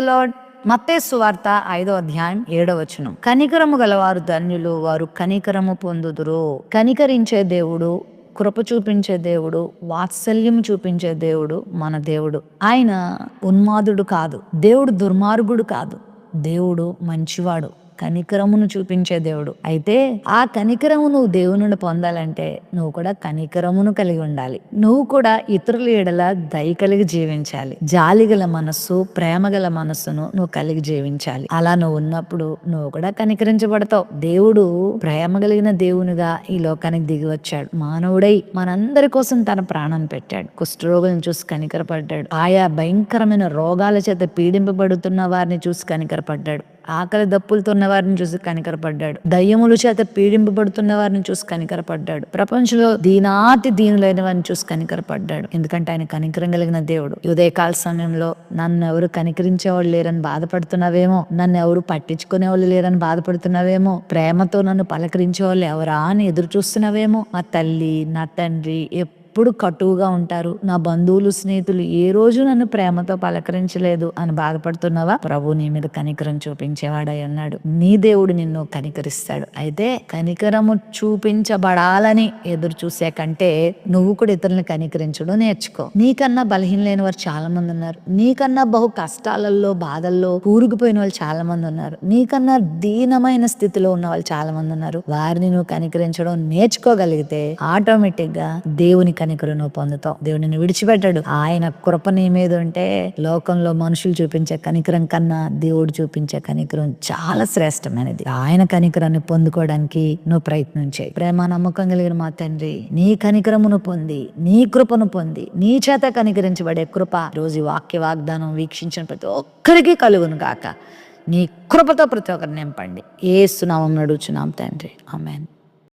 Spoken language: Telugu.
లార్డ్. మత్తయి సువార్త 5వ అధ్యాయం 7వ వచనం. కనికరము గలవారు ధన్యులు, వారు కనికరము పొందుదురు. కనికరించే దేవుడు, కృప చూపించే దేవుడు, వాత్సల్యం చూపించే దేవుడు మన దేవుడు. ఆయన ఉన్మాదుడు కాదు, దేవుడు దుర్మార్గుడు కాదు, దేవుడు మంచివాడు, కనికరమును చూపించే దేవుడు. అయితే ఆ కనికరము నువ్వు దేవుని నుండి పొందాలంటే నువ్వు కూడా కనికరమును కలిగి ఉండాలి. నువ్వు కూడా ఇతరుల ఎడల దయ కలిగి జీవించాలి. జాలిగల మనస్సు, ప్రేమగల మనస్సును నువ్వు కలిగి జీవించాలి. అలా నువ్వు ఉన్నప్పుడు నువ్వు కూడా కనికరించబడతావు. దేవుడు ప్రేమ కలిగిన దేవునిగా ఈ లోకానికి దిగి వచ్చాడు. మానవుడై మనందరి కోసం తన ప్రాణాన్ని పెట్టాడు. కుష్ఠరోగులను చూసి కనికరపడ్డాడు. ఆయా భయంకరమైన రోగాల చేత పీడింపబడుతున్న వారిని చూసి కనికరపడ్డాడు. ఆకలి దప్పులతో ఉన్న వారిని చూసి కనికరపడ్డాడు. దయ్యముల చేత పీడింపబడుతున్న వారిని చూసి కనికరపడ్డాడు. ప్రపంచంలో దీనాతి దీనులైన వారిని చూసి కనికరపడ్డాడు. ఎందుకంటే ఆయన కనికరం కలిగిన దేవుడు. ఉదయకాల సమయంలో నన్ను ఎవరు కనికరించేవాళ్ళు లేరని బాధపడుతున్నావేమో, నన్ను ఎవరు పట్టించుకునే వాళ్ళు లేరని బాధపడుతున్నావేమో, ప్రేమతో నన్ను పలకరించే వాళ్ళు ఎవరా అని ఎదురు చూస్తున్నావేమో. మా తల్లి, నా తండ్రి ఎప్పుడు కటువుగా ఉంటారు, నా బంధువులు, స్నేహితులు ఏ రోజు నన్ను ప్రేమతో పలకరించలేదు అని బాధపడుతున్నావా? ప్రభు నీ మీద కనికరం చూపించేవాడై ఉన్నాడు. నీ దేవుడు నిన్ను కనికరిస్తాడు. అయితే కనికరము చూపించబడాలని ఎదురు చూసే కంటే నువ్వు కూడా ఇతరులను కనికరించడం నేర్చుకో. నీకన్నా బలహీనలేని వారు చాలా మంది ఉన్నారు. నీకన్నా బహు కష్టాలలో, బాధల్లో కూరుకుపోయిన వాళ్ళు చాలా మంది ఉన్నారు. నీకన్నా దీనమైన స్థితిలో ఉన్న వాళ్ళు చాలా మంది ఉన్నారు. వారిని నువ్వు కనికరించడం నేర్చుకోగలిగితే ఆటోమేటిక్ గా దేవుని కనికరం నువ్వు పొందుతావు. దేవుడిని విడిచిపెట్టాడు. ఆయన కృప నీ మీద ఉంటే లోకంలో మనుషులు చూపించే కనికరం కన్నా దేవుడు చూపించే కనికరం చాలా శ్రేష్టమైనది. ఆయన కనికరాన్ని పొందుకోవడానికి నువ్వు ప్రయత్నం చేయి. ప్రేమ నమ్మకం కలిగిన మా తండ్రి, నీ కనికరమును పొంది, నీ కృపను పొంది, నీ చేత కనికరించబడే కృప రోజు వాక్య వాగ్దానం వీక్షించిన ప్రతి ఒక్కరికి కలుగును గాక. నీ కృపతో ప్రతి ఒక్కరిని నింపండి. యేసు నామమున అడుగుచున్నాం తండ్రి, ఆమేన్.